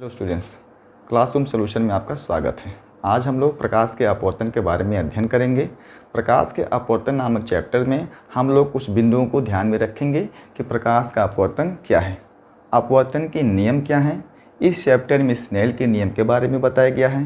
Hello students, classroom solution में आपका स्वागत है। आज हम लोग प्रकाश के अपवर्तन के बारे में अध्ययन करेंगे। प्रकाश के अपवर्तन नामक चैप्टर में हम लोग कुछ बिंदुओं को ध्यान में रखेंगे कि प्रकाश का अपवर्तन क्या है, अपवर्तन के नियम क्या हैं। इस चैप्टर में स्नेल के नियम के बारे में बताया गया है,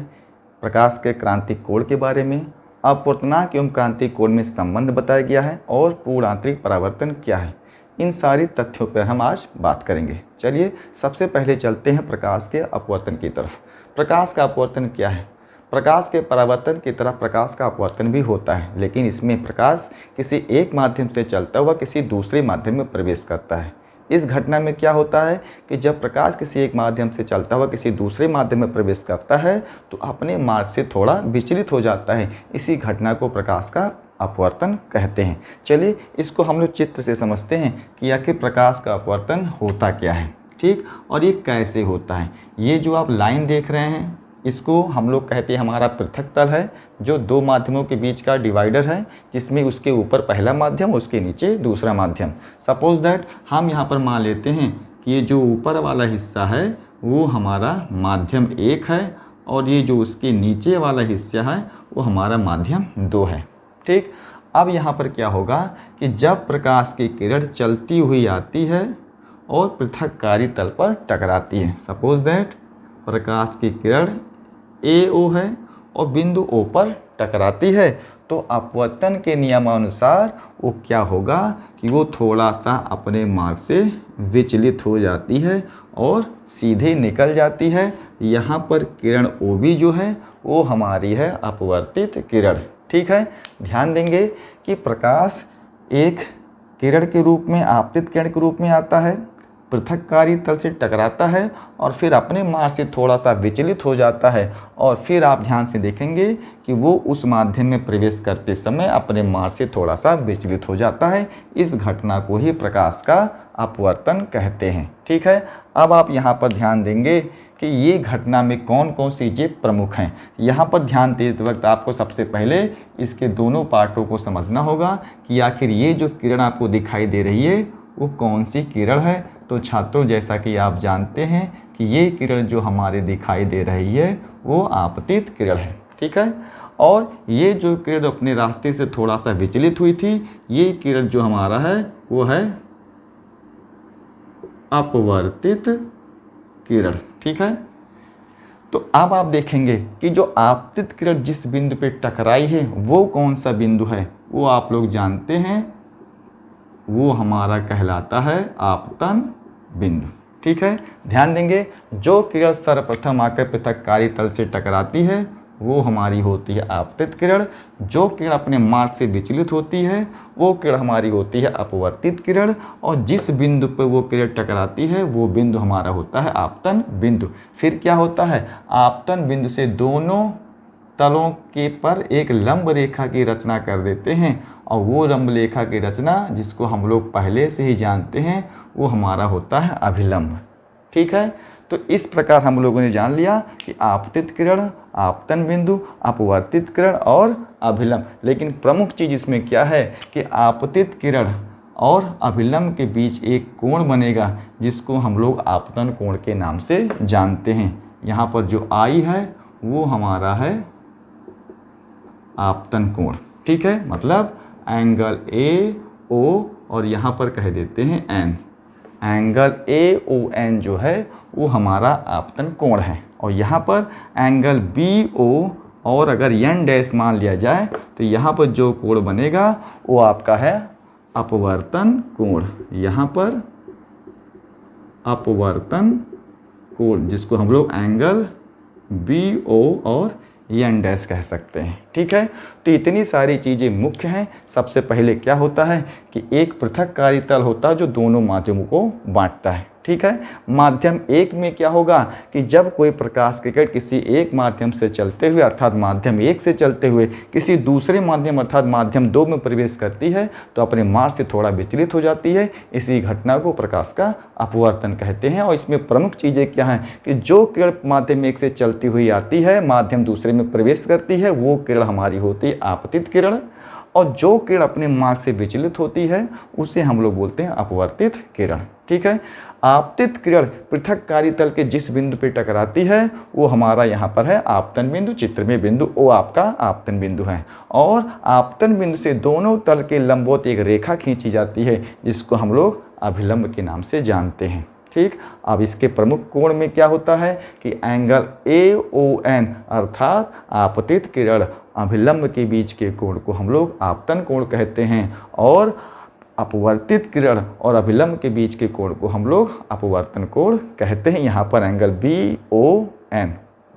प्रकाश के क्रांतिक कोण के बारे में, अपवर्तनांक एवं क्रांतिक कोण में संबंध बताया गया है और पूर्णांतरिक परावर्तन क्या है। इन सारी तथ्यों पर हम आज बात करेंगे। चलिए सबसे पहले चलते हैं प्रकाश के अपवर्तन की तरफ। प्रकाश का अपवर्तन क्या है? प्रकाश के परावर्तन की तरह प्रकाश का अपवर्तन भी होता है, लेकिन इसमें प्रकाश किसी एक माध्यम से चलता हुआ किसी दूसरे माध्यम में प्रवेश करता है। इस घटना में क्या होता है कि जब प्रकाश किसी एक माध्यम से चलता हुआ किसी दूसरे माध्यम में प्रवेश करता है तो अपने मार्ग से थोड़ा विचलित हो जाता है। इसी घटना को प्रकाश का अपवर्तन कहते हैं। चलिए इसको हम लोग चित्र से समझते हैं कि आखिर प्रकाश का अपवर्तन होता क्या है, ठीक, और ये कैसे होता है। ये जो आप लाइन देख रहे हैं इसको हम लोग कहते हैं हमारा पृथक तल है, जो दो माध्यमों के बीच का डिवाइडर है, जिसमें उसके ऊपर पहला माध्यम उसके नीचे दूसरा माध्यम। सपोज दैट हम यहाँ पर मान लेते हैं कि ये जो ऊपर वाला हिस्सा है वो हमारा माध्यम 1 है और ये जो उसके नीचे वाला हिस्सा है वो हमारा माध्यम 2 है, ठीक। अब यहाँ पर क्या होगा कि जब प्रकाश की किरण चलती हुई आती है और पृथककारी तल पर टकराती है, सपोज दैट प्रकाश की किरण AO है और बिंदु O पर टकराती है, तो अपवर्तन के नियमानुसार वो क्या होगा कि वो थोड़ा सा अपने मार्ग से विचलित हो जाती है और सीधे निकल जाती है। यहाँ पर किरण OB जो है वो हमारी है अपवर्तित किरण, ठीक है। ध्यान देंगे कि प्रकाश एक किरण के रूप में, आपतित किरण के रूप में आता है, पृथककारी तल से टकराता है और फिर अपने मार्ग से थोड़ा सा विचलित हो जाता है और फिर आप ध्यान से देखेंगे कि वो उस माध्यम में प्रवेश करते समय अपने मार्ग से थोड़ा सा विचलित हो जाता है। इस घटना को ही प्रकाश का अपवर्तन कहते हैं, ठीक है। अब आप यहाँ पर ध्यान देंगे कि ये घटना में कौन कौन सी चीज़ें प्रमुख हैं। यहाँ पर ध्यान देते वक्त आपको सबसे पहले इसके दोनों पार्टों को समझना होगा कि आखिर ये जो किरण आपको दिखाई दे रही है वो कौन सी किरण है। तो छात्रों, जैसा कि आप जानते हैं कि ये किरण जो हमारे दिखाई दे रही है वो आपतित किरण है, ठीक है। और ये जो किरण अपने रास्ते से थोड़ा सा विचलित हुई थी, ये किरण जो हमारा है वो है अपवर्तित किरण, ठीक है। तो अब आप देखेंगे कि जो आपतित किरण जिस बिंदु पे टकराई है वो कौन सा बिंदु है, वो आप लोग जानते हैं, वो हमारा कहलाता है आपतन बिंदु, ठीक है। ध्यान देंगे जो किरण सर्वप्रथम आकर पृथककारी तल से टकराती है वो हमारी होती है आपतित किरण। जो किरण अपने मार्ग से विचलित होती है वो किरण हमारी होती है अपवर्तित किरण और जिस बिंदु पर वो किरण टकराती है वो बिंदु हमारा होता है आपतन बिंदु। फिर क्या होता है, आपतन बिंदु से दोनों तलों के पर एक लंब रेखा की रचना कर देते हैं और वो लंब रेखा की रचना जिसको हम लोग पहले से ही जानते हैं वो हमारा होता है अभिलंब, ठीक है। तो इस प्रकार हम लोगों ने जान लिया कि आपतित किरण, आपतन बिंदु, अपवर्तित किरण और अभिलंब। लेकिन प्रमुख चीज़ इसमें क्या है कि आपतित किरण और अभिलंब के बीच एक कोण बनेगा जिसको हम लोग आपतन कोण के नाम से जानते हैं। यहाँ पर जो I है वो हमारा है आपतन कोण, ठीक है। मतलब एंगल AO और यहाँ पर कह देते हैं N, एंगल AON जो है वो हमारा आपतन कोण है और यहाँ पर एंगल BO और अगर N डैश मान लिया जाए तो यहाँ पर जो कोण बनेगा वो आपका है अपवर्तन कोण। यहाँ पर अपवर्तन कोण जिसको हम लोग एंगल BO और N डैश कह सकते हैं, ठीक है। तो इतनी सारी चीज़ें मुख्य हैं। सबसे पहले क्या होता है कि एक पृथककारी तल होता है जो दोनों माध्यमों को बांटता है, ठीक है। माध्यम 1 में क्या होगा कि जब कोई प्रकाश की किरण किसी एक माध्यम से चलते हुए अर्थात माध्यम 1 से चलते हुए किसी दूसरे माध्यम अर्थात माध्यम 2 में प्रवेश करती है तो अपने मार्ग से थोड़ा विचलित हो जाती है। इसी घटना को प्रकाश का अपवर्तन कहते हैं। और इसमें प्रमुख चीज़ें क्या हैं कि जो किरण माध्यम 1 से चलती हुई आती है, माध्यम दूसरे में प्रवेश करती है, वो किरण हमारी होती है आपतित किरण और जो किरण अपने मार्ग से विचलित होती है उसे हम लोग बोलते हैं अपवर्तित किरण, ठीक है। आपतित किरण पृथककारी तल के जिस बिंदु पे टकराती है वो हमारा यहाँ पर है आपतन बिंदु, चित्र में बिंदु ओ आपका आपतन बिंदु है। और आपतन बिंदु से दोनों तल के लंबवत एक रेखा खींची जाती है जिसको हम लोग अभिलंब के नाम से जानते हैं। ठीक, अब इसके प्रमुख कोण में क्या होता है कि एंगल AON अर्थात आपतित किरण अभिलंब के बीच के कोण को हम लोग आपतन कोण कहते हैं और अपवर्तित किरण और अभिलंब के बीच के कोण को हम लोग अपवर्तन कोण कहते हैं। यहाँ पर एंगल BON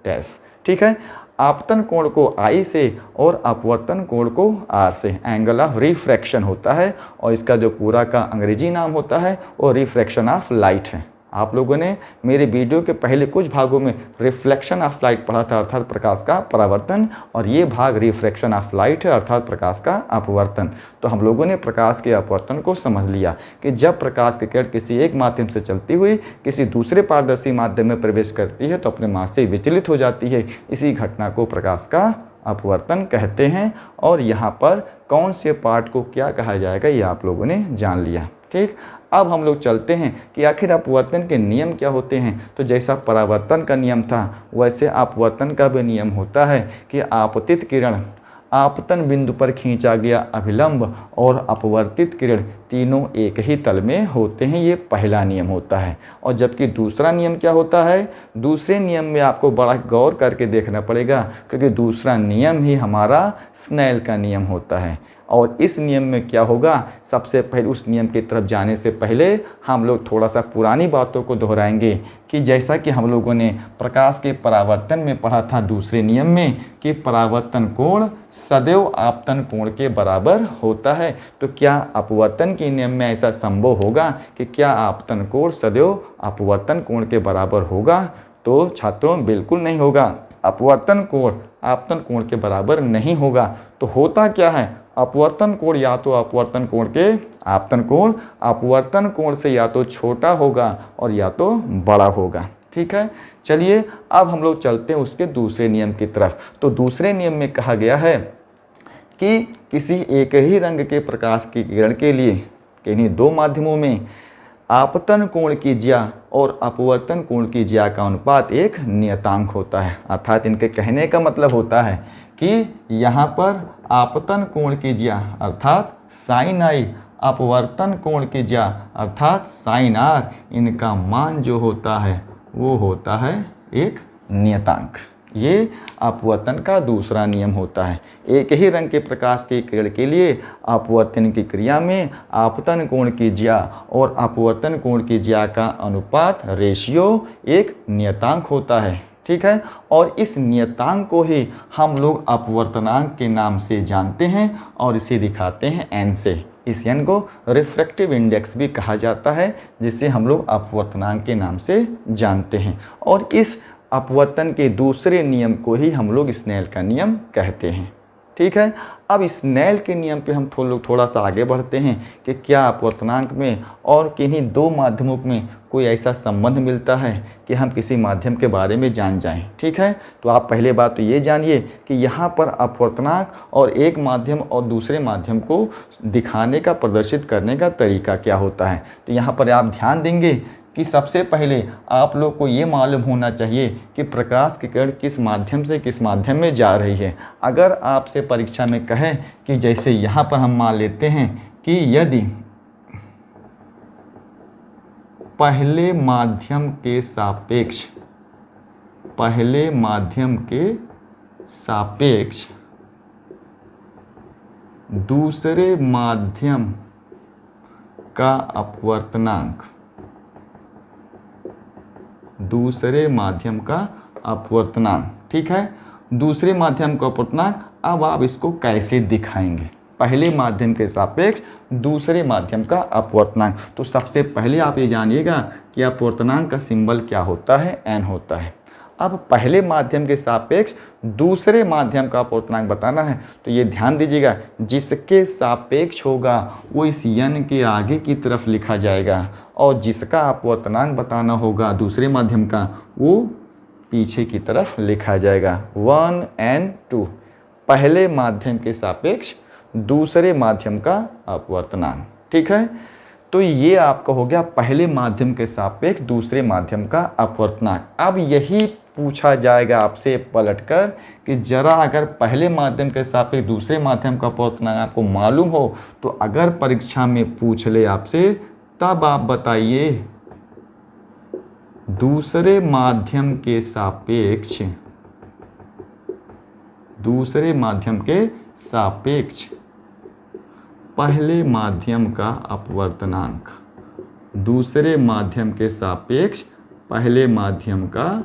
डैश। ठीक है, आपतन कोण को I से और अपवर्तन कोण को R से एंगल ऑफ रिफ्रैक्शन होता है और इसका जो पूरा का अंग्रेजी नाम होता है वो रिफ्रैक्शन ऑफ लाइट है। आप लोगों ने मेरे वीडियो के पहले कुछ भागों में रिफ्लेक्शन ऑफ लाइट पढ़ा था अर्थात प्रकाश का परावर्तन, और ये भाग रिफ्रैक्शन ऑफ लाइट है अर्थात प्रकाश का अपवर्तन। तो हम लोगों ने प्रकाश के अपवर्तन को समझ लिया कि जब प्रकाश की किरण किसी एक माध्यम से चलती हुई किसी दूसरे पारदर्शी माध्यम में प्रवेश करती है तो अपने मार्ग से विचलित हो जाती है। इसी घटना को प्रकाश का अपवर्तन कहते हैं। और यहाँ पर कौन से पार्ट को क्या कहा जाएगा ये आप लोगों ने जान लिया। ठीक, अब हम लोग चलते हैं कि आखिर अपवर्तन के नियम क्या होते हैं। तो जैसा परावर्तन का नियम था वैसे अपवर्तन का भी नियम होता है कि आपतित किरण आपतन बिंदु पर खींचा गया अभिलंब और अपवर्तित किरण तीनों एक ही तल में होते हैं। ये पहला नियम होता है। और जबकि दूसरा नियम क्या होता है, दूसरे नियम में आपको बड़ा गौर करके देखना पड़ेगा क्योंकि दूसरा नियम ही हमारा स्नेल का नियम होता है। और इस नियम में क्या होगा, सबसे पहले उस नियम की तरफ जाने से पहले हम लोग थोड़ा सा पुरानी बातों को दोहराएंगे कि जैसा कि हम लोगों ने प्रकाश के परावर्तन में पढ़ा था दूसरे नियम में कि परावर्तन कोण सदैव आपतन कोण के बराबर होता है। तो क्या अपवर्तन के नियम में ऐसा संभव होगा कि क्या आपतन कोण सदैव अपवर्तन कोण के बराबर होगा? तो छात्रों बिल्कुल नहीं होगा। अपवर्तन कोण आपतन कोण के बराबर नहीं होगा। तो होता क्या है, अपवर्तन कोण या तो अपवर्तन कोण के आपतन कोण अपवर्तन कोण से या तो छोटा होगा और या तो बड़ा होगा। ठीक है, चलिए अब हम लोग चलते हैं उसके दूसरे नियम की तरफ। तो दूसरे नियम में कहा गया है कि किसी एक ही रंग के प्रकाश की किरण के लिए किन्हीं दो माध्यमों में आपतन कोण की ज्या और अपवर्तन कोण की ज्या का अनुपात एक नियतांक होता है। अर्थात इनके कहने का मतलब होता है कि यहाँ पर आपतन कोण की ज्या अर्थात साइन आई, अपवर्तन कोण की ज्या अर्थात साइन आर, इनका मान जो होता है वो होता है एक नियतांक। ये अपवर्तन का दूसरा नियम होता है। एक ही रंग के प्रकाश की किरण के लिए अपवर्तन की क्रिया में आपतन कोण की ज्या और अपवर्तन कोण की ज्या का अनुपात रेशियो एक नियतांक होता है। ठीक है, और इस नियतांक को ही हम लोग अपवर्तनांक के नाम से जानते हैं और इसे दिखाते हैं n से। इस n को रिफ्रैक्टिव इंडेक्स भी कहा जाता है जिसे हम लोग अपवर्तनांक के नाम से जानते हैं। और इस अपवर्तन के दूसरे नियम को ही हम लोग स्नेल का नियम कहते हैं। ठीक है, अब स्नेल के नियम पे हम लोग थोड़ा सा आगे बढ़ते हैं कि क्या अपवर्तनांक में और किन्हीं दो माध्यमों में कोई ऐसा संबंध मिलता है कि हम किसी माध्यम के बारे में जान जाएं। ठीक है, तो आप पहले बात तो ये जानिए कि यहाँ पर अपवर्तनांक और एक माध्यम और दूसरे माध्यम को दिखाने का प्रदर्शित करने का तरीका क्या होता है। तो यहाँ पर आप ध्यान देंगे कि सबसे पहले आप लोग को ये मालूम होना चाहिए कि प्रकाश की किरण किस माध्यम से किस माध्यम में जा रही है। अगर आपसे परीक्षा में कहें कि जैसे यहाँ पर हम मान लेते हैं कि यदि पहले माध्यम के सापेक्ष दूसरे माध्यम का अपवर्तनांक ठीक है, दूसरे माध्यम का अपवर्तनांक। अब आप इसको कैसे दिखाएंगे, पहले माध्यम के सापेक्ष दूसरे माध्यम का अपवर्तनांक। तो सबसे पहले आप ये जानिएगा कि अपवर्तनांक का सिंबल क्या होता है, n होता है। अब पहले माध्यम के सापेक्ष दूसरे माध्यम का अपवर्तनांक बताना है तो ये ध्यान दीजिएगा, जिसके सापेक्ष होगा वो इस n के आगे की तरफ लिखा जाएगा और जिसका अपवर्तनांक बताना होगा दूसरे माध्यम का वो पीछे की तरफ लिखा जाएगा। 1 and 2 पहले माध्यम के सापेक्ष दूसरे माध्यम का अपवर्तनांक। ठीक है, तो ये आपका हो गया पहले माध्यम के सापेक्ष दूसरे माध्यम का अपवर्तनांक। अब यही पूछा जाएगा आपसे पलटकर कि जरा अगर पहले माध्यम के सापेक्ष दूसरे माध्यम का अपवर्तनांक आपको मालूम हो तो अगर परीक्षा में पूछ ले आपसे, तब आप बताइए दूसरे माध्यम के सापेक्ष पहले माध्यम का अपवर्तनांक, दूसरे माध्यम के सापेक्ष पहले माध्यम का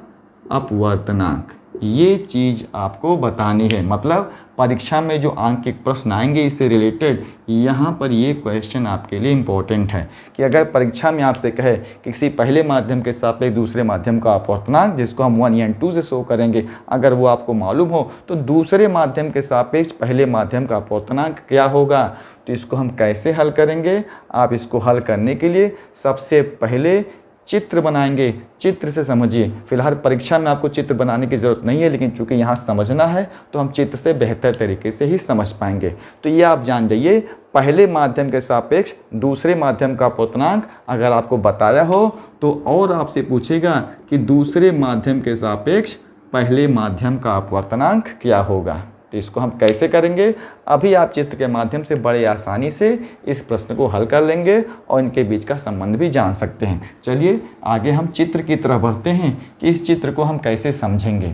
अपवर्तनांक, ये चीज़ आपको बतानी है। मतलब परीक्षा में जो अंक के प्रश्न आएंगे इससे रिलेटेड, यहाँ पर ये क्वेश्चन आपके लिए इम्पोर्टेंट है कि अगर परीक्षा में आपसे कहे कि किसी पहले माध्यम के सापेक्ष दूसरे माध्यम का अपवर्तनांक, जिसको हम 1 या 2 से शो करेंगे, अगर वो आपको मालूम हो तो दूसरे माध्यम के सापेक्ष पहले माध्यम का अपवर्तनांक क्या होगा। तो इसको हम कैसे हल करेंगे, आप इसको हल करने के लिए सबसे पहले चित्र बनाएंगे। चित्र से समझिए। फिलहाल परीक्षा में आपको चित्र बनाने की ज़रूरत नहीं है, लेकिन चूंकि यहाँ समझना है तो हम चित्र से बेहतर तरीके से ही समझ पाएंगे। तो ये आप जान जाइए, पहले माध्यम के सापेक्ष दूसरे माध्यम का अपवर्तनांक अगर आपको बताया हो तो और आपसे पूछेगा कि दूसरे माध्यम के सापेक्ष पहले माध्यम का अपवर्तनांक क्या होगा। तो इसको हम कैसे करेंगे, अभी आप चित्र के माध्यम से बड़े आसानी से इस प्रश्न को हल कर लेंगे और इनके बीच का संबंध भी जान सकते हैं। चलिए आगे हम चित्र की तरफ बढ़ते हैं कि इस चित्र को हम कैसे समझेंगे।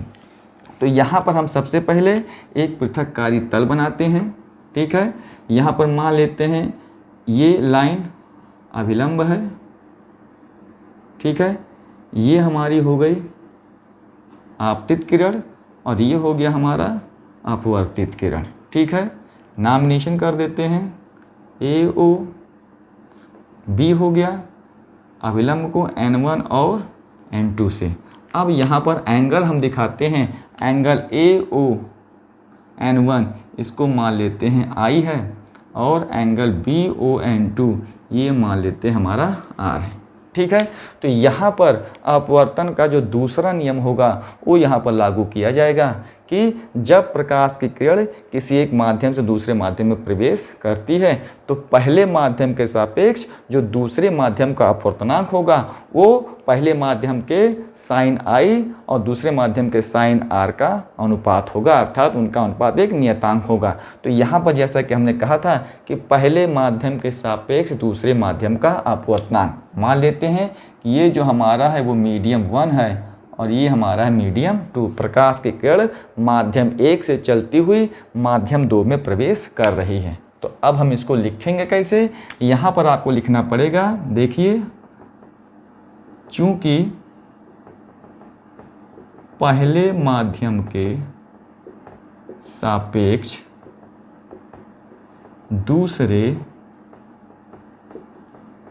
तो यहाँ पर हम सबसे पहले एक पृथककारी तल बनाते हैं। ठीक है, यहाँ पर मान लेते हैं ये लाइन अभिलंब है। ठीक है, ये हमारी हो गई आपतित किरण और ये हो गया हमारा अपवर्तित किरण। ठीक है, नामिनेशन कर देते हैं AO, B हो गया अभिलंब को N1 और N2 से। अब यहाँ पर एंगल हम दिखाते हैं, एंगल AO N1 इसको मान लेते हैं I है और एंगल BO N2 ये मान लेते हैं हमारा R है। ठीक है, तो यहाँ पर अपवर्तन का जो दूसरा नियम होगा वो यहाँ पर लागू किया जाएगा कि जब प्रकाश की किरण किसी एक माध्यम से दूसरे माध्यम में प्रवेश करती है तो पहले माध्यम के सापेक्ष जो दूसरे माध्यम का अपवर्तनांक होगा वो पहले माध्यम के साइन I और दूसरे माध्यम के साइन R का अनुपात होगा, अर्थात उनका अनुपात एक नियतांक होगा। तो यहाँ पर जैसा कि हमने कहा था कि पहले माध्यम के सापेक्ष दूसरे माध्यम का अपवर्तनांक, मान लेते हैं कि ये जो हमारा है वो मीडियम 1 है और ये हमारा है मीडियम 2। प्रकाश की किरण माध्यम 1 से चलती हुई माध्यम 2 में प्रवेश कर रही है। तो अब हम इसको लिखेंगे कैसे, यहाँ पर आपको लिखना पड़ेगा। देखिए, चूंकि पहले माध्यम के सापेक्ष दूसरे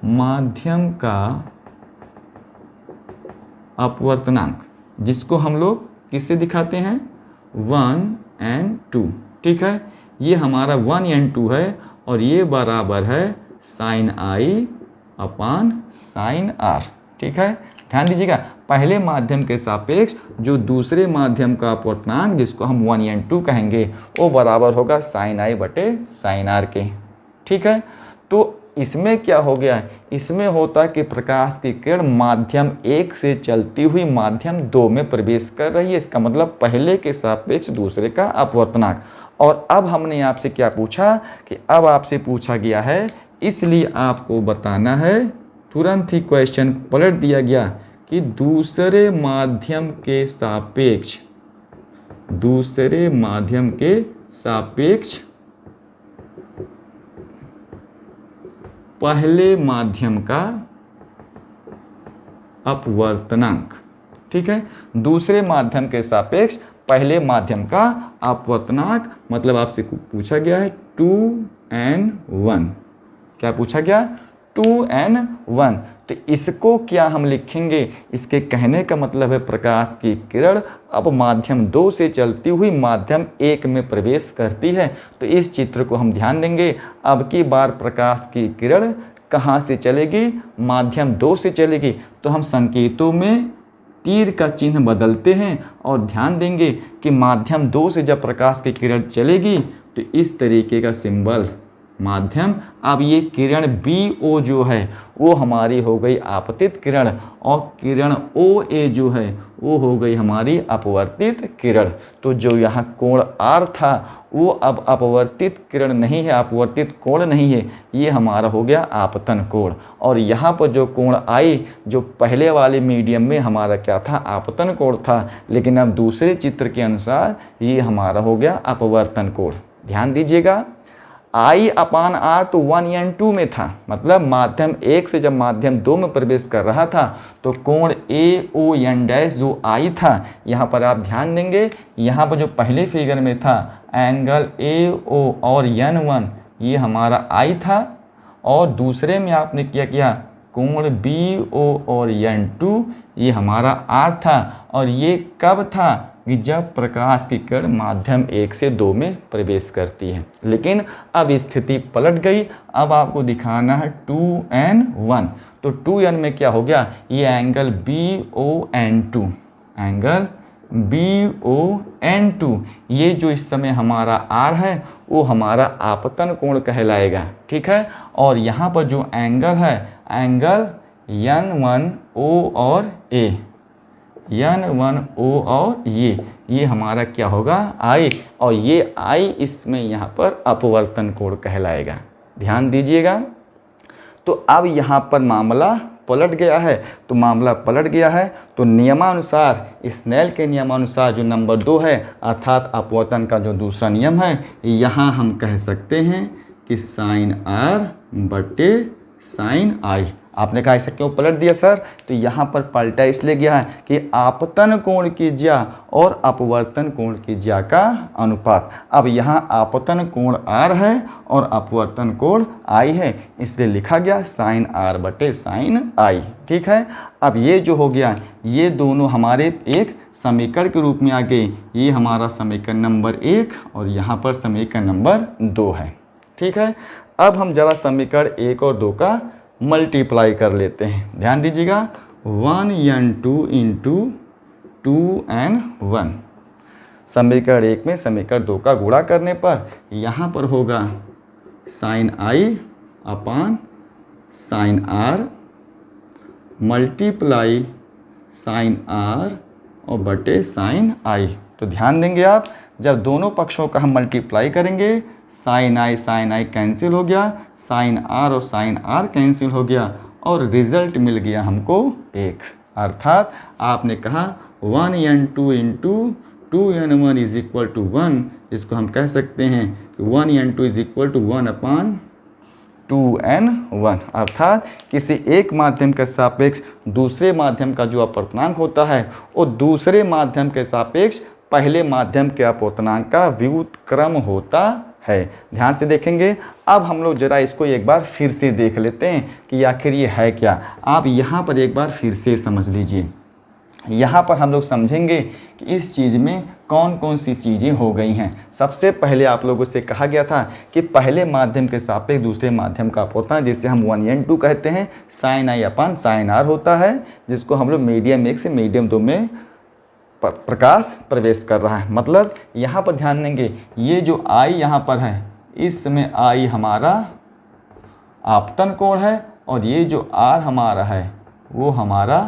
माध्यम का अपवर्तनांक, जिसको हम लोग किससे दिखाते हैं 1 and 2। ठीक है, ये हमारा 1 and 2 है और ये बराबर है sine I upon sine R। ठीक है, ध्यान दीजिएगा, पहले माध्यम के सापेक्ष जो दूसरे माध्यम का अपवर्तनांक जिसको हम 1 and 2 कहेंगे वो बराबर होगा साइन I बटे साइन R के। ठीक है, तो इसमें क्या हो गया, इसमें होता है कि प्रकाश की किरण माध्यम 1 से चलती हुई माध्यम 2 में प्रवेश कर रही है। इसका मतलब पहले के सापेक्ष दूसरे का अपवर्तनांक। और अब हमने आपसे क्या पूछा कि अब आपसे पूछा गया है, इसलिए आपको बताना है, तुरंत ही क्वेश्चन पलट दिया गया कि दूसरे माध्यम के सापेक्ष पहले माध्यम का अपवर्तनांक। ठीक है, दूसरे माध्यम के सापेक्ष पहले माध्यम का अपवर्तनांक, मतलब आपसे पूछा गया है 2n1। क्या पूछा गया 2n1। तो इसको क्या हम लिखेंगे, इसके कहने का मतलब है प्रकाश की किरण अब माध्यम 2 से चलती हुई माध्यम 1 में प्रवेश करती है। तो इस चित्र को हम ध्यान देंगे, अब की बार प्रकाश की किरण कहाँ से चलेगी, माध्यम 2 से चलेगी। तो हम संकेतों में तीर का चिन्ह बदलते हैं और ध्यान देंगे कि माध्यम 2 से जब प्रकाश की किरण चलेगी तो इस तरीके का सिंबल माध्यम। अब ये किरण BO जो है वो हमारी हो गई आपतित किरण, और किरण OA जो है वो हो गई हमारी अपवर्तित किरण। तो जो यहाँ कोण R था वो अब अपवर्तित किरण नहीं है, अपवर्तित कोण नहीं है, ये हमारा हो गया आपतन कोण। और यहाँ पर जो कोण I जो पहले वाले मीडियम में हमारा क्या था, आपतन कोण था, लेकिन अब दूसरे चित्र के अनुसार ये हमारा हो गया अपवर्तन कोण। ध्यान दीजिएगा, I/R तो 1n2 में था, मतलब माध्यम 1 से जब माध्यम 2 में प्रवेश कर रहा था तो कोण AON' जो I था, यहाँ पर आप ध्यान देंगे, यहाँ पर जो पहले फिगर में था एंगल AO और N1 ये हमारा I था, और दूसरे में आपने क्या किया, कोण BO और N2 ये हमारा R था। और ये कब था कि जब प्रकाश की किरण माध्यम 1 से 2 में प्रवेश करती है। लेकिन अब स्थिति पलट गई, अब आपको दिखाना है 2n1। तो 2n में क्या हो गया, ये एंगल BON2, एंगल BON2 ये जो इस समय हमारा R है वो हमारा आपतन कोण कहलाएगा, ठीक है। और यहाँ पर जो एंगल है, एंगल N1O और A, N1O और ये हमारा क्या होगा, I, और ये I इसमें यहाँ पर अपवर्तन कोण कहलाएगा। ध्यान दीजिएगा। तो अब यहाँ पर मामला पलट गया है, तो मामला पलट गया है तो नियमानुसार, स्नेल के नियमानुसार जो नंबर 2 है अर्थात अपवर्तन का जो दूसरा नियम है, यहाँ हम कह सकते हैं कि साइन R बटे साइन I। आपने कहा ऐसा क्यों पलट दिया सर, तो यहाँ पर पलटा इसलिए गया है कि आपतन कोण की ज्या और अपवर्तन कोण की ज्या का अनुपात। अब यहाँ आपतन कोण R है और अपवर्तन कोण I है, इसलिए लिखा गया साइन R बटे साइन I, ठीक है। अब ये जो हो गया, ये दोनों हमारे एक समीकरण के रूप में आ गए, ये हमारा समीकरण नंबर 1 और यहाँ पर समीकरण नंबर 2 है, ठीक है। अब हम जरा समीकरण 1 और 2 का मल्टीप्लाई कर लेते हैं। ध्यान दीजिएगा, 1n2 इंटू 2n1, समीकरण 1 में समीकरण 2 का गुणा करने पर यहाँ पर होगा sine I upon sine R multiply sine R और बटे साइन I। तो ध्यान देंगे आप, जब दोनों पक्षों का हम मल्टीप्लाई करेंगे, साइन I कैंसिल हो गया, साइन R और साइन R कैंसिल हो गया, और रिजल्ट मिल गया हमको 1। अर्थात आपने कहा 1n2 into 2n1 is equal to 1, जिसको हम कह सकते हैं कि 1n2 is equal to 1 upon 2n1। अर्थात किसी एक माध्यम के सापेक्ष दूसरे माध्यम का जो अपवर्तनांक होता है वो दूसरे माध्यम के सापेक्ष पहले माध्यम के अपवर्तनांक का व्युत्क्रम होता है। ध्यान से देखेंगे। अब हम लोग जरा इसको एक बार फिर से देख लेते हैं कि आखिर ये है क्या। आप यहाँ पर एक बार फिर से समझ लीजिए। यहाँ पर हम लोग समझेंगे कि इस चीज़ में कौन कौन सी चीज़ें हो गई हैं। सबसे पहले आप लोगों से कहा गया था कि पहले माध्यम के सापेक्ष दूसरे माध्यम का अपवर्तन, जिसे हम 1n2 कहते हैं, sine I upon sine R होता है, जिसको हम लोग मीडियम 1 से मीडियम 2 में प्रकाश प्रवेश कर रहा है। मतलब यहाँ पर ध्यान देंगे, ये जो I यहाँ पर है, इस समय I हमारा आपतन कोण है और ये जो R हमारा है वो हमारा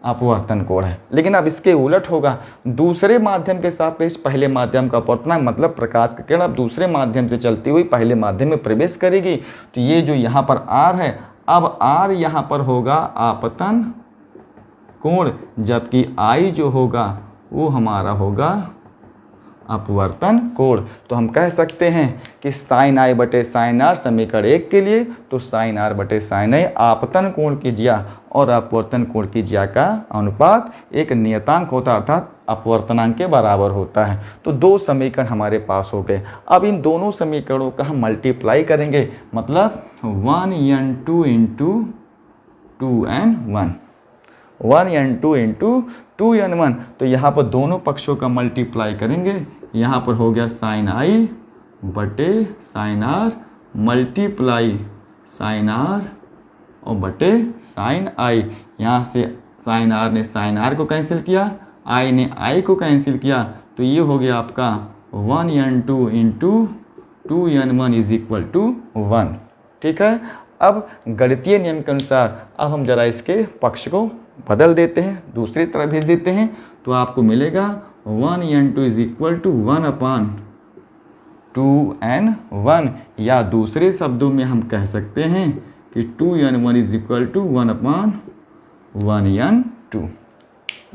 अपवर्तन कोण है। लेकिन अब इसके उलट होगा, दूसरे माध्यम के सापेक्ष पहले माध्यम का अपवर्तनांक, मतलब प्रकाश की किरण अब दूसरे माध्यम से चलती हुई पहले माध्यम में प्रवेश करेगी। तो ये जो यहाँ पर R है, अब R यहाँ पर होगा आपतन कोण, जबकि I जो होगा वो हमारा होगा अपवर्तन कोण। तो हम कह सकते हैं कि साइन I बटे साइन R समीकरण 1 के लिए, तो साइन R बटे साइन I आपतन कोण की ज्या और अपवर्तन कोण की ज्या का अनुपात एक नियतांक होता है, अर्थात अपवर्तनांक के बराबर होता है। तो दो समीकरण हमारे पास हो गए। अब इन दोनों समीकरणों का हम मल्टीप्लाई करेंगे, मतलब 1n2 into 2n1, 1n2 into 2n1। तो यहाँ पर दोनों पक्षों का मल्टीप्लाई करेंगे, यहाँ पर हो गया साइन I बटे sine R multiply sine R और बटे साइन I। यहाँ से साइन R ने साइन R को कैंसिल किया, I ने I को कैंसिल किया, तो ये हो गया आपका 1n2 into 2n1 is equal to 1। ठीक है, अब गणितीय नियम के अनुसार अब हम जरा इसके पक्ष को बदल देते हैं, दूसरी तरफ भेज देते हैं, तो आपको मिलेगा 1n2 is equal to 1 upon 2n1, या दूसरे शब्दों में हम कह सकते हैं कि 2n1 is equal to 1 upon 1n2।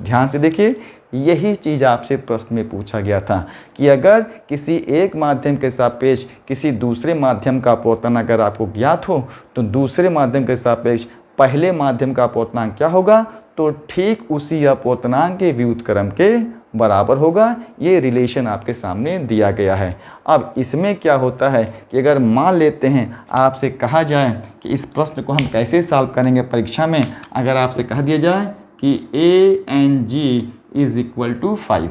ध्यान से देखिए, यही चीज़ आपसे प्रश्न में पूछा गया था कि अगर किसी एक माध्यम के सापेक्ष किसी दूसरे माध्यम का अपवर्तन अगर आपको ज्ञात हो तो दूसरे माध्यम के सापेक्ष पहले माध्यम का अपवर्तनांक क्या होगा, तो ठीक उसी अपवर्तनांक के व्युत्क्रम के बराबर होगा। ये रिलेशन आपके सामने दिया गया है। अब इसमें क्या होता है कि अगर मान लेते हैं आपसे कहा जाए कि इस प्रश्न को हम कैसे सॉल्व करेंगे परीक्षा में, अगर आपसे कह दिया जाए कि ANG is equal to 5,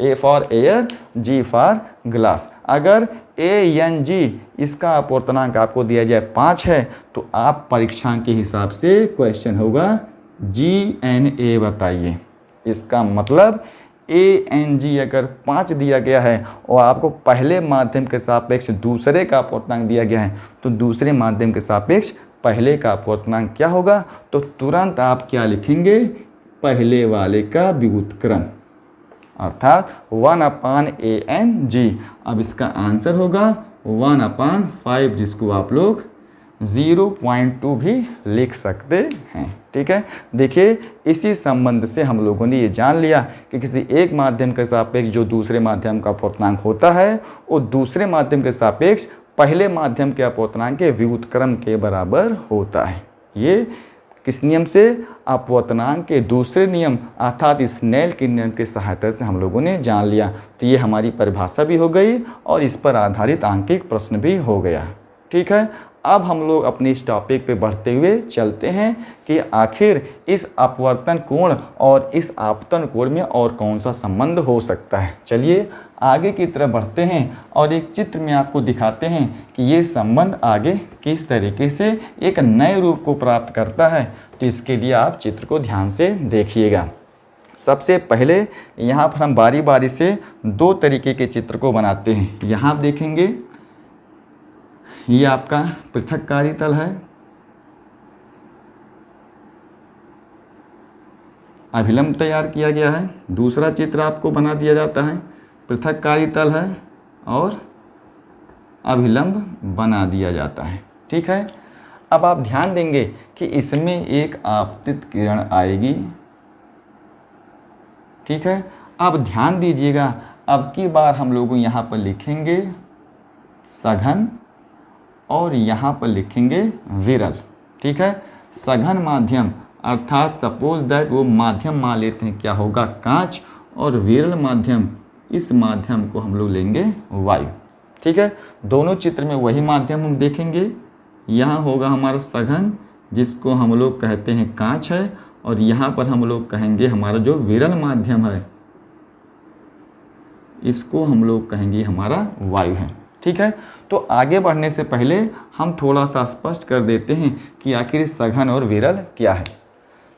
A for air, G for glass, अगर ANG इसका अपवर्तनांक आपको दिया जाए 5 है तो आप परीक्षा के हिसाब से क्वेश्चन होगा GNA बताइए। इसका मतलब ANG अगर 5 दिया गया है और आपको पहले माध्यम के सापेक्ष दूसरे का अपवर्तनांक दिया गया है तो दूसरे माध्यम के सापेक्ष पहले का अपवर्तनांक क्या होगा, तो तुरंत आप क्या लिखेंगे, पहले वाले का व्युत्क्रम, अर्थात 1 अपान ANG। अब इसका आंसर होगा 1 अपान 5, जिसको आप लोग 0.2 भी लिख सकते हैं। ठीक है, देखिए इसी संबंध से हम लोगों ने ये जान लिया कि किसी एक माध्यम के सापेक्ष जो दूसरे माध्यम का अपवर्तनांक होता है वो दूसरे माध्यम के सापेक्ष पहले माध्यम के अपवर्तनांक के व्युत्क्रम के बराबर होता है। ये किस नियम से, अपवर्तनांक के दूसरे नियम अर्थात स्नेल के नियम की सहायता से हम लोगों ने जान लिया। तो ये हमारी परिभाषा भी हो गई और इस पर आधारित आंकिक प्रश्न भी हो गया। ठीक है, अब हम लोग अपने इस टॉपिक पे बढ़ते हुए चलते हैं कि आखिर इस अपवर्तन कोण और इस आपतन कोण में और कौन सा संबंध हो सकता है। चलिए आगे की तरफ बढ़ते हैं और एक चित्र में आपको दिखाते हैं कि ये संबंध आगे किस तरीके से एक नए रूप को प्राप्त करता है। तो इसके लिए आप चित्र को ध्यान से देखिएगा। सबसे पहले यहाँ पर हम बारी बारी से दो तरीके के चित्र को बनाते हैं। यहाँ आप देखेंगे ये आपका पृथककारी तल है, अभिलंब तैयार किया गया है। दूसरा चित्र आपको बना दिया जाता है, पृथककारी तल है और अभिलंब बना दिया जाता है। ठीक है, अब आप ध्यान देंगे कि इसमें एक आपतित किरण आएगी। ठीक है, अब ध्यान दीजिएगा, अब की बार हम लोग यहाँ पर लिखेंगे सघन और यहाँ पर लिखेंगे विरल। ठीक है, सघन माध्यम अर्थात सपोज दैट वो माध्यम मान लेते हैं क्या होगा, कांच, और विरल माध्यम, इस माध्यम को हम लोग लेंगे वायु। ठीक है, दोनों चित्र में वही माध्यम हम देखेंगे। यहाँ होगा हमारा सघन जिसको हम लोग कहते हैं कांच है, और यहाँ पर हम लोग कहेंगे हमारा जो विरल माध्यम है इसको हम लोग कहेंगे हमारा वायु है। ठीक है, तो आगे बढ़ने से पहले हम थोड़ा सा स्पष्ट कर देते हैं कि आखिर सघन और विरल क्या है।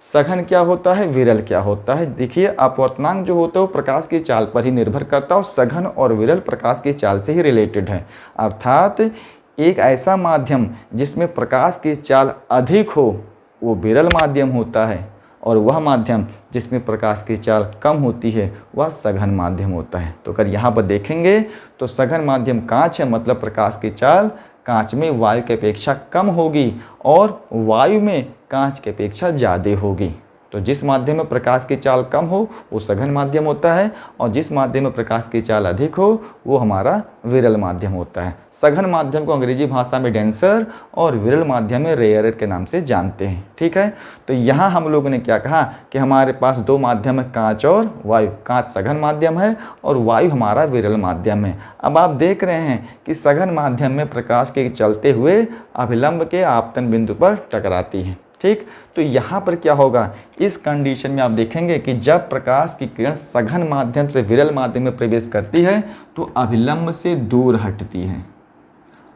सघन क्या होता है, विरल क्या होता है। देखिए अपवर्तनांक जो होता है वो प्रकाश की चाल पर ही निर्भर करता है और सघन और विरल प्रकाश की चाल से ही रिलेटेड है। अर्थात एक ऐसा माध्यम जिसमें प्रकाश की चाल अधिक हो वो विरल माध्यम होता है, और वह माध्यम जिसमें प्रकाश की चाल कम होती है वह सघन माध्यम होता है। तो अगर यहाँ पर देखेंगे तो सघन माध्यम कांच है, मतलब प्रकाश की चाल कांच में वायु की अपेक्षा कम होगी और वायु में कांच की अपेक्षा ज़्यादा होगी। तो जिस माध्यम में प्रकाश की चाल कम हो वो सघन माध्यम होता है, और जिस माध्यम में प्रकाश की चाल अधिक हो वो हमारा विरल माध्यम होता है। सघन माध्यम को अंग्रेजी भाषा में डेंसर और विरल माध्यम में रेयरर के नाम से जानते हैं। ठीक है, तो यहाँ हम लोगों ने क्या कहा कि हमारे पास दो माध्यम है, कांच और वायु। कांच सघन माध्यम है और वायु हमारा विरल माध्यम है। अब आप देख रहे हैं कि सघन माध्यम में प्रकाश के चलते हुए अभिलंब के आपतन बिंदु पर टकराती है। ठीक, तो यहाँ पर क्या होगा, इस कंडीशन में आप देखेंगे कि जब प्रकाश की किरण सघन माध्यम से विरल माध्यम में प्रवेश करती है तो अभिलंब से दूर हटती है।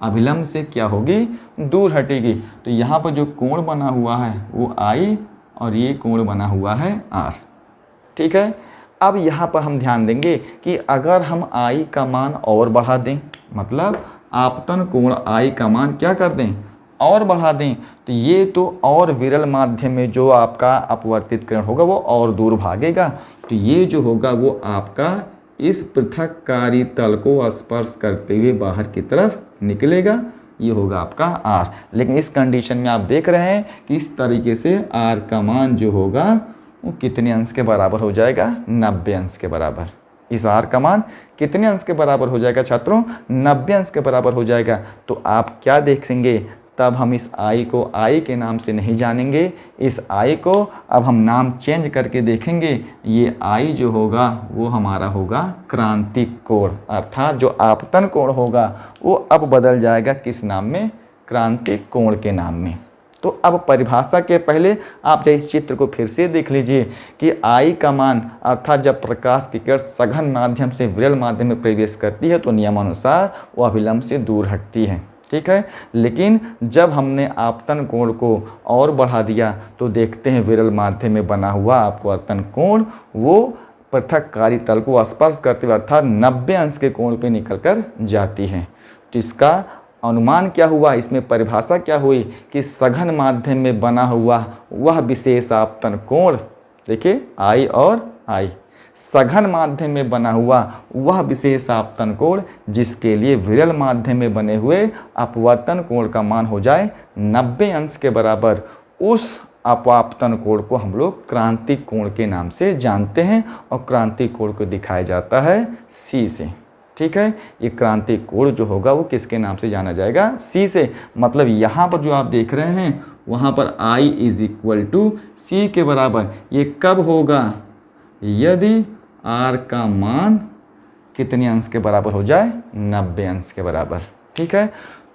अभिलंब से क्या होगी, दूर हटेगी। तो यहाँ पर जो कोण बना हुआ है वो I और ये कोण बना हुआ है R। ठीक है, अब यहाँ पर हम ध्यान देंगे कि अगर हम I का मान और बढ़ा दें, मतलब आपतन कोण आई का मान क्या कर दें, और बढ़ा दें, तो ये तो और विरल माध्यम में जो आपका अपवर्तित किरण होगा वो और दूर भागेगा। तो ये जो होगा वो आपका इस पृथककारी तल को स्पर्श करते हुए बाहर की तरफ निकलेगा। ये होगा आपका R। लेकिन इस कंडीशन में आप देख रहे हैं कि इस तरीके से R का मान जो होगा वो कितने अंश के बराबर हो जाएगा, 90 अंश के बराबर। इस R का मान कितने अंश के बराबर हो जाएगा छात्रों, 90 अंश के बराबर हो जाएगा। तो आप क्या देखेंगे, तब हम इस I को I के नाम से नहीं जानेंगे, इस I को अब हम नाम चेंज करके देखेंगे। ये I जो होगा वो हमारा होगा क्रांतिक कोण, अर्थात जो आपतन कोण होगा वो अब बदल जाएगा किस नाम में, क्रांतिक कोण के नाम में। तो अब परिभाषा के पहले आप इस चित्र को फिर से देख लीजिए कि I का मान, अर्थात जब प्रकाश की किरण सघन माध्यम से विरल माध्यम में प्रवेश करती है तो नियमानुसार वो अभिलंब से दूर हटती है, ठीक है। लेकिन जब हमने आपतन कोण को और बढ़ा दिया तो देखते हैं विरल माध्यम में बना हुआ अपवर्तन कोण वो पृथककारी तल को स्पर्श करते हुए अर्थात 90 अंश के कोण पे निकल कर जाती है। तो इसका अनुमान क्या हुआ, इसमें परिभाषा क्या हुई कि सघन माध्यम में बना हुआ वह विशेष आपतन कोण, देखिए I और I, सघन माध्यम में बना हुआ वह विशेष आपतन कोण जिसके लिए विरल माध्यम में बने हुए अपवर्तन कोण का मान हो जाए 90 अंश के बराबर, उस अपवर्तन कोण को हम लोग क्रांतिक कोण के नाम से जानते हैं और क्रांतिक कोण को दिखाया जाता है C से, ठीक है। ये क्रांतिक कोण जो होगा वो किसके नाम से जाना जाएगा, C से। मतलब यहाँ पर जो आप देख रहे हैं वहाँ पर I = C के बराबर। ये कब होगा, यदि R का मान कितने अंश के बराबर हो जाए, 90 अंश के बराबर, ठीक है।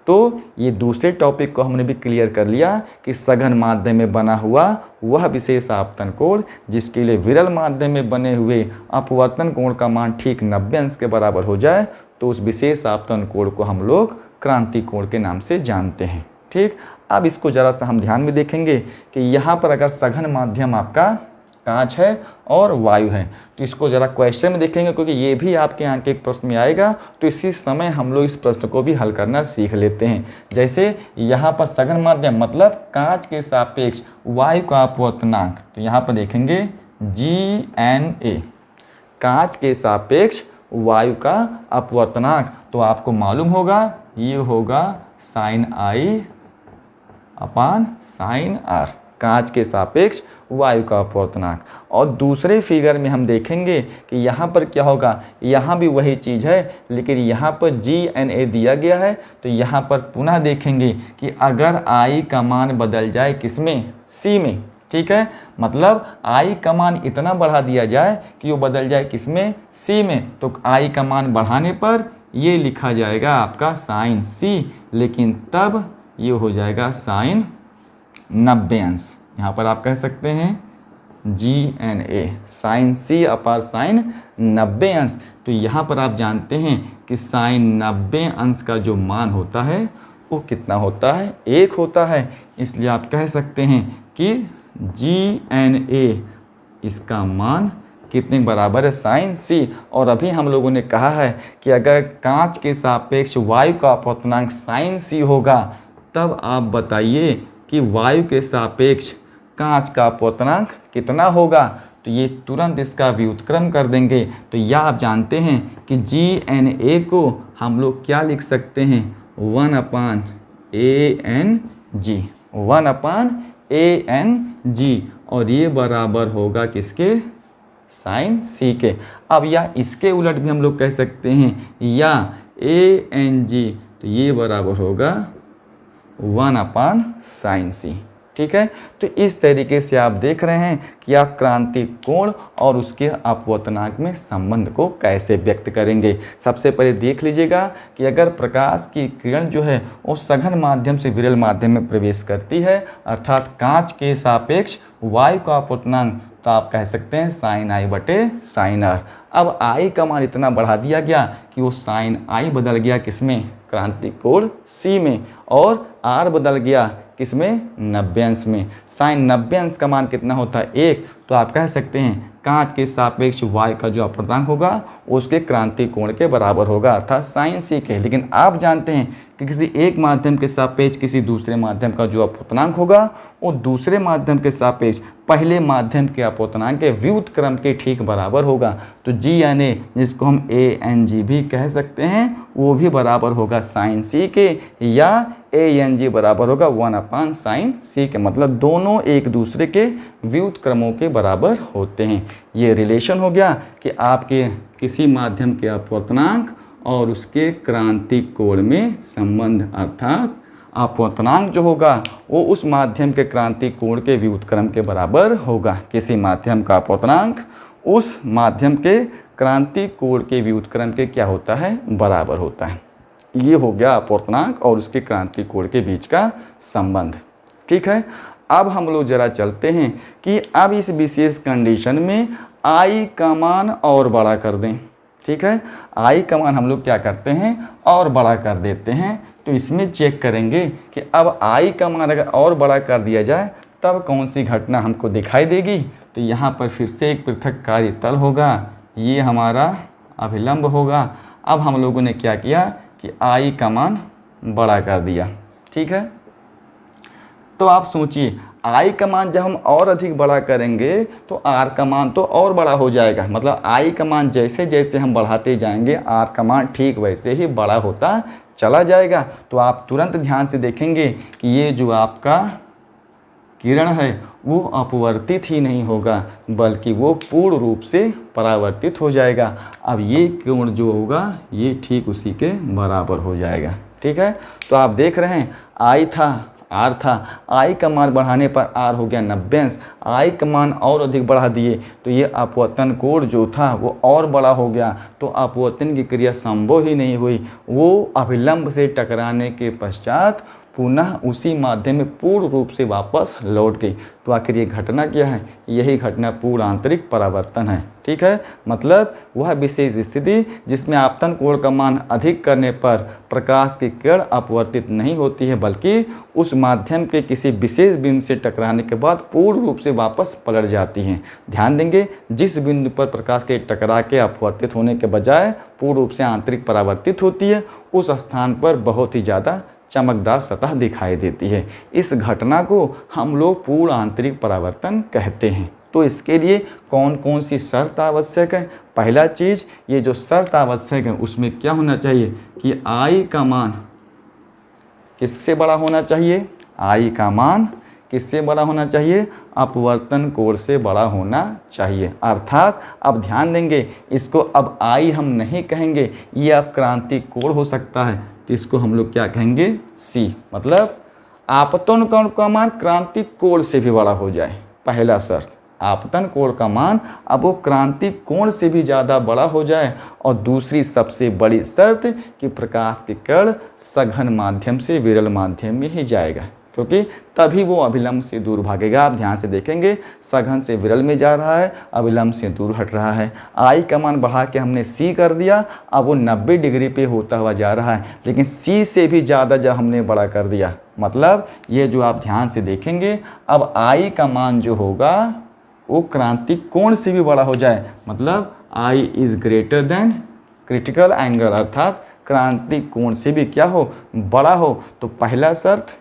तो ये दूसरे टॉपिक को हमने भी क्लियर कर लिया कि सघन माध्यम में बना हुआ वह विशेष आपतन कोण जिसके लिए विरल माध्यम में बने हुए अपवर्तन कोण का मान ठीक 90 अंश के बराबर हो जाए तो उस विशेष आपतन कोण को हम लोग क्रांतिक कोण के नाम से जानते हैं, ठीक। अब इसको ज़रा सा हम ध्यान में देखेंगे कि यहाँ पर अगर सघन माध्यम आपका कांच है और वायु है तो इसको ज़रा क्वेश्चन में देखेंगे क्योंकि ये भी आपके यहाँ के एक प्रश्न में आएगा। तो इसी समय हम लोग इस प्रश्न को भी हल करना सीख लेते हैं। जैसे यहाँ पर सघन माध्यम मतलब कांच के सापेक्ष वायु का अपवर्तनांक, तो यहाँ पर देखेंगे GNA, कांच के सापेक्ष वायु का अपवर्तनांक। तो आपको मालूम होगा ये होगा sin I upon sin R, कांच के सापेक्ष वायु का अपवर्तनांक। और दूसरे फिगर में हम देखेंगे कि यहाँ पर क्या होगा, यहाँ भी वही चीज़ है लेकिन यहाँ पर GNA दिया गया है। तो यहाँ पर पुनः देखेंगे कि अगर I का मान बदल जाए किसमें, C में, ठीक है। मतलब I का मान इतना बढ़ा दिया जाए कि वो बदल जाए किसमें, C में। तो I का मान बढ़ाने पर ये लिखा जाएगा आपका sin C, लेकिन तब ये हो जाएगा sin 90 अंश। यहाँ पर आप कह सकते हैं GNA sin C अपार sin 90 अंश। तो यहाँ पर आप जानते हैं कि sin 90 अंश का जो मान होता है वो कितना होता है, 1 होता है। इसलिए आप कह सकते हैं कि GNA इसका मान कितने बराबर है, sin C। और अभी हम लोगों ने कहा है कि अगर कांच के सापेक्ष वायु का अपवर्तनांक sin C होगा तब आप बताइए कि वायु के सापेक्ष कांच का अपवर्तनांक कितना होगा। तो ये तुरंत इसका व्युत्क्रम कर देंगे। तो यह आप जानते हैं कि GNA को हम लोग क्या लिख सकते हैं, 1/ANG, और ये बराबर होगा किसके, sin C के। अब या इसके उलट भी हम लोग कह सकते हैं या ANG, तो ये बराबर होगा 1/sin C, ठीक है। तो इस तरीके से आप देख रहे हैं कि आप क्रांतिक कोण और उसके अपवर्तनांक में संबंध को कैसे व्यक्त करेंगे। सबसे पहले देख लीजिएगा कि अगर प्रकाश की किरण जो है वो सघन माध्यम से विरल माध्यम में प्रवेश करती है अर्थात कांच के सापेक्ष वायु का अपवर्तनांक, तो आप कह सकते हैं sin I/sin R। अब I का मान इतना बढ़ा दिया गया कि वो sin I बदल गया किसमें, क्रांतिक कोण C में, और R बदल गया किसमें, 90 अंश में। sin 90 अंश का मान कितना होता है, 1। तो आप कह सकते हैं कांच के सापेक्ष y का जो अपूर्णांक होगा उसके क्रांति कोण के बराबर होगा, अर्थात साइन सी के। लेकिन आप जानते हैं कि किसी एक माध्यम के सापेक्ष किसी दूसरे माध्यम का जो अपूर्णांक होगा वो दूसरे माध्यम के सापेक्ष पहले माध्यम के अपूर्णांक के व्युत्क्रम के ठीक बराबर होगा। तो जी यानी जिसको हम ए एन जी भी कह सकते हैं वो भी बराबर होगा साइन सी के, या ए एन जी बराबर होगा 1/sin सी के। मतलब दोनों एक दूसरे के व्युत्क्रमों के बराबर होते हैं। ये रिलेशन हो गया कि आपके किसी माध्यम के अपूर्णांक और उसके क्रांतिक कोण में संबंध, अर्थात अपूर्णांक जो होगा वो उस माध्यम के क्रांतिक कोण के व्युत्क्रम के बराबर होगा। किसी माध्यम का अपूर्णांक उस माध्यम के क्रांतिक कोण के व्युत्क्रम के क्या होता है, बराबर होता है। ये हो गया अपूर्णांक और उसके क्रांतिक कोण के बीच का संबंध। ठीक है, अब हम लोग जरा चलते हैं कि अब इस विशेष कंडीशन में आई का मान और बड़ा कर दें। ठीक है, आई का मान हम लोग क्या करते हैं, और बड़ा कर देते हैं। तो इसमें चेक करेंगे कि अब आई का मान अगर और बड़ा कर दिया जाए तब कौन सी घटना हमको दिखाई देगी। तो यहाँ पर फिर से एक पृथक कार्य तल होगा, ये हमारा अभिलंब होगा। अब हम लोगों ने क्या किया कि आई का मान बड़ा कर दिया। ठीक है, तो आप सोचिए आई का मान जब हम और अधिक बड़ा करेंगे तो आर का मान तो और बड़ा हो जाएगा। मतलब आई का मान जैसे जैसे हम बढ़ाते जाएंगे आर का मान ठीक वैसे ही बड़ा होता चला जाएगा। तो आप तुरंत ध्यान से देखेंगे कि ये जो आपका किरण है वो अपवर्तित ही नहीं होगा बल्कि वो पूर्ण रूप से परावर्तित हो जाएगा। अब ये कोण जो होगा ये ठीक उसी के बराबर हो जाएगा। ठीक है, तो आप देख रहे हैं आई था आर था, आई का मान बढ़ाने पर आर हो गया 90 अंश, आई का मान और अधिक बढ़ा दिए तो ये अपवर्तन कोण जो था वो और बड़ा हो गया। तो अपवर्तन की क्रिया संभव ही नहीं हुई, वो अभिलंब से टकराने के पश्चात पुनः उसी माध्यम में पूर्ण रूप से वापस लौट गई। तो आखिर ये घटना क्या है, यही घटना पूर्ण आंतरिक परावर्तन है। ठीक है, मतलब वह विशेष स्थिति जिसमें आपतन कोण का मान अधिक करने पर प्रकाश की किरण अपवर्तित नहीं होती है बल्कि उस माध्यम के किसी विशेष बिंदु से टकराने के बाद पूर्ण रूप से वापस पलट जाती हैं। ध्यान देंगे जिस बिंदु पर प्रकाश के टकरा के अपवर्तित होने के बजाय पूर्ण रूप से आंतरिक परावर्तित होती है उस स्थान पर बहुत ही ज़्यादा चमकदार सतह दिखाई देती है। इस घटना को हम लोग पूर्ण आंतरिक परावर्तन कहते हैं। तो इसके लिए कौन कौन सी शर्त आवश्यक है। पहला चीज़ ये जो शर्त आवश्यक है उसमें क्या होना चाहिए कि आई का मान किससे बड़ा होना चाहिए, आई का माना किससे बड़ा होना चाहिए, अपवर्तन कोण से बड़ा होना चाहिए। अर्थात अब ध्यान देंगे इसको अब आई हम नहीं कहेंगे, ये अब क्रांतिक कोण हो सकता है तो इसको हम लोग क्या कहेंगे सी। मतलब आपतन कोण का मान क्रांतिक कोण से भी बड़ा हो जाए। पहला शर्त आपतन कोण का मान अब वो क्रांतिक कोण से भी ज़्यादा बड़ा हो जाए। और दूसरी सबसे बड़ी शर्त कि प्रकाश की किरण सघन माध्यम से विरल माध्यम में ही जाएगा क्योंकि तभी वो अभिलंब से दूर भागेगा। आप ध्यान से देखेंगे सघन से विरल में जा रहा है, अभिलंब से दूर हट रहा है। आई का मान बढ़ा के हमने सी कर दिया, अब वो 90 डिग्री पे होता हुआ जा रहा है, लेकिन सी से भी ज़्यादा जब हमने बड़ा कर दिया मतलब ये जो आप ध्यान से देखेंगे अब आई का मान जो होगा वो क्रांतिक कोण से भी बड़ा हो जाए। मतलब i is greater than critical angle, अर्थात क्रांतिक कोण से भी क्या हो बड़ा हो। तो पहला शर्त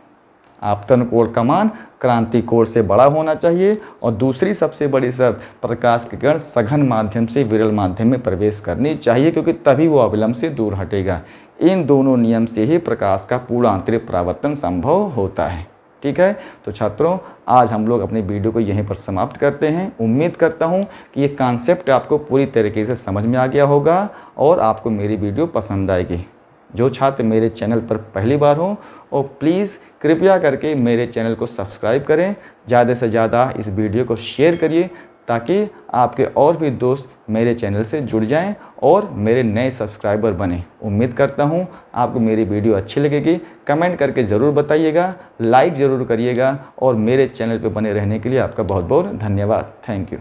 आपतन कोण का मान क्रांतिक कोण से बड़ा होना चाहिए और दूसरी सबसे बड़ी शर्त प्रकाश की किरण सघन माध्यम से विरल माध्यम में प्रवेश करनी चाहिए क्योंकि तभी वो अभिलंब से दूर हटेगा। इन दोनों नियम से ही प्रकाश का पूर्ण आंतरिक परावर्तन संभव होता है। ठीक है, तो छात्रों आज हम लोग अपने वीडियो को यहीं पर समाप्त करते हैं। उम्मीद करता हूँ कि ये कॉन्सेप्ट आपको पूरी तरीके से समझ में आ गया होगा और आपको मेरी वीडियो पसंद आएगी। जो छात्र मेरे चैनल पर पहली बार हो और प्लीज़ कृपया करके मेरे चैनल को सब्सक्राइब करें, ज़्यादा से ज़्यादा इस वीडियो को शेयर करिए ताकि आपके और भी दोस्त मेरे चैनल से जुड़ जाएं और मेरे नए सब्सक्राइबर बने। उम्मीद करता हूं आपको मेरी वीडियो अच्छी लगेगी। कमेंट करके ज़रूर बताइएगा, लाइक ज़रूर करिएगा और मेरे चैनल पर बने रहने के लिए आपका बहुत बहुत धन्यवाद। Thank you.